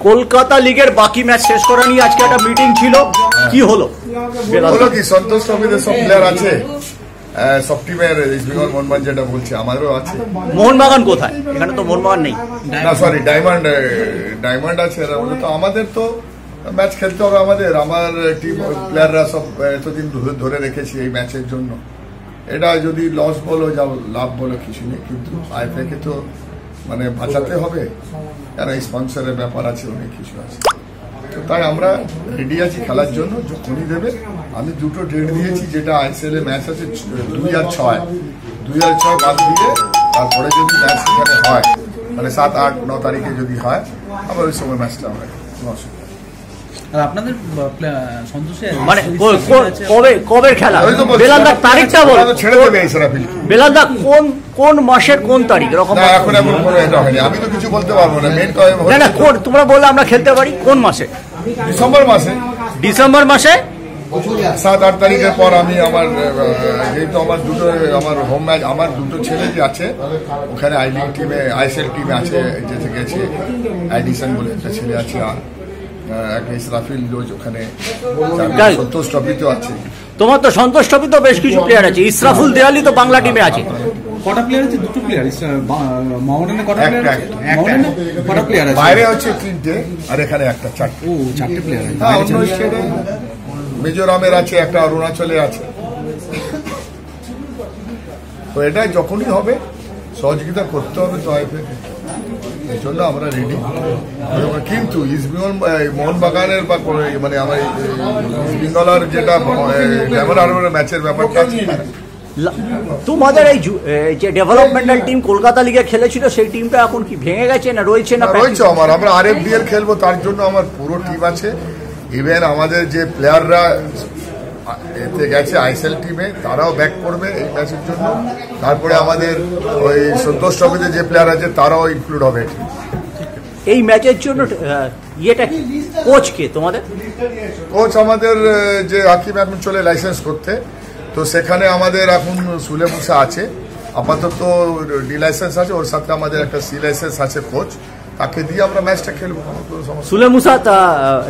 কলকাতা লিগের বাকি ম্যাচ শেষ করা নিয়ে আজকে একটা মিটিং ছিল, কি হলো? হলো কি, সন্তোষ ট্রফিতে সব প্লেয়ার আছে, সব টিমের ইস্ট বেঙ্গল মোহনবাগান যেটা বলছে আমাদেরও আছে। মোহনবাগান কোথায়? এখানে তো মোহনবাগান নেই। না সরি, ডায়মন্ড আছে। তো আমাদের তো ম্যাচ খেলতে হবে, আমার টিম প্লেয়াররা সব এতদিন ধরে রেখেছি এই ম্যাচের জন্য। এটা যদি লস বলো যা লাভ বলো কিছু নেই, কিন্তু আইএফএ কে তো মানে বাঁচাতে হবে, কারণ স্পন্সরের ব্যাপার আছে, অনেক কিছু আছে। তো তাই আমরা রেডি আছি খেলার জন্য, যখনই দেবে। আমি দুটো ডেট দিয়েছি, যেটা আইএসএল এ ম্যাচ আছে 2 আর 6 বাদ দিয়ে তারপরে যদি ম্যাচ সেখানে হয়, মানে 7, 8, 9 তারিখে যদি হয়, আবার ওই সময় ম্যাচটা আমরা আর আপনাদের সন্তোষে মানে কবে খেলা? বেলান্দা তারিখটা বলো। ছেড়ে দেবে ইসরাফিল। বেলান্দা কোন মাসের কোন তারিখ? এরকম এখন কোনো এটা হয়নি, আমি তো কিছু বলতে পারবো না। মেন না কোন তোমরা বললে আমরা খেলতে পারি কোন মাসে? ডিসেম্বর মাসে। 7, 8 তারিখের পর আমি আমার যেহেতু আমার হোম ম্যাচ, আমার দুটো ছেলে যে আছে ওখানে আই লিগ টিমে, আইএসএল টিমে আছে, যেতে গেছে অ্যাডিশন বলে একটা ছেলে আছে, আর একটা ইসরাফিল ওখানে সন্তোষ ট্রফিতেও আছে। তোমার তো সন্তোষ ট্রফি তো বেশ কিছু প্লেয়ার আছে, ইসরাফুল দেওয়ালি তো বাংলা টিমে আছে। কটা প্লেয়ার আছে? দুটো প্লেয়ার। মোহামেডানে কটা প্লেয়ার আছে? কটা প্লেয়ার আছে? বাইরে হচ্ছে 3টে, আর এখানে একটা 4টে। ও 4টে প্লেয়ার আছে। হ্যাঁ, অন্য স্টেটে মিজোরামের আছে একটা, অরুণাচলে আছে। তো এটা যখনই হবে সহযোগিতা করতে হবে তো আইএফএ, এই জন্য আমরা রেডি। কিন্তু ইস্ট বেঙ্গল মোহনবাগানের বা মানে আমার ইস্ট বেঙ্গলের যেটা ডায়মন্ড ম্যাচের ব্যাপারটা আছে, তোমাদের এই যে ডেভেলপমেন্টাল টিম কলকাতা লিগে খেলেছিল, সেই টিমটা এখন কি ভেঙে গেছে না রয়েছে? না রয়েছে। আমরা আরএফডিএল খেলবো, তার জন্য আমার পুরো টিম আছে। ইভেন আমাদের যে প্লেয়াররা এতে গেছে আইএসএল টিমে, তারাও ব্যাক করবে এই ম্যাচের জন্য। তারপরে আমাদের ওই সন্তোষ ট্রফিতে যে প্লেয়ার আছে তারাও ইনক্লুড হবে এই ম্যাচের জন্য। ইয়েটা কোচ কে তোমাদের? কোচ আমাদের যে হাকিম এখন চলে লাইসেন্স করতে, তো সেখানে আমাদের এখন সুলে মুসা আছে, আপাতত ডি লাইসেন্স আছে, ওর সাথে আমাদের একটা সি লাইসেন্স আছে কোচ, তাকে দিয়ে আমরা ম্যাচটা খেলবো। সুলে মুসা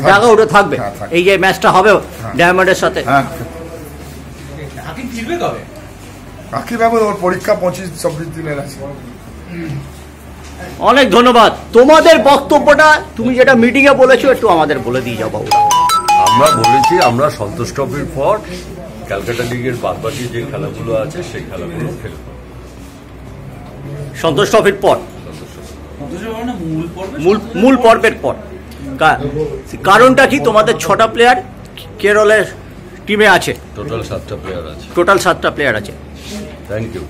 জায়গা ওটা থাকবে এই যে ম্যাচটা হবে ডায়মন্ডের সাথে। হ্যাঁ, রাকিব এখন ওর পরীক্ষা 25-26 দিনের আছে। অনেক ধন্যবাদ। তোমাদের বক্তব্যটা তুমি যেটা মিটিং এ বলেছো একটু আমাদের বলে দিয়ে যাও বাবু। আমরা বলেছি আমরা সন্তোষ ট্রফির পর ক্যালকাটা লিগের বাদবাকি যে খেলাগুলো আছে সেই খেলাগুলো খেলব। সন্তোষ ট্রফির পর, মূল পর্বের পর। কারণটা কি? তোমাদের 6টা প্লেয়ার কেরলের টিমে আছে, টোটাল 7টা প্লেয়ার আছে। টোটাল 7টা প্লেয়ার আছে। Thank you.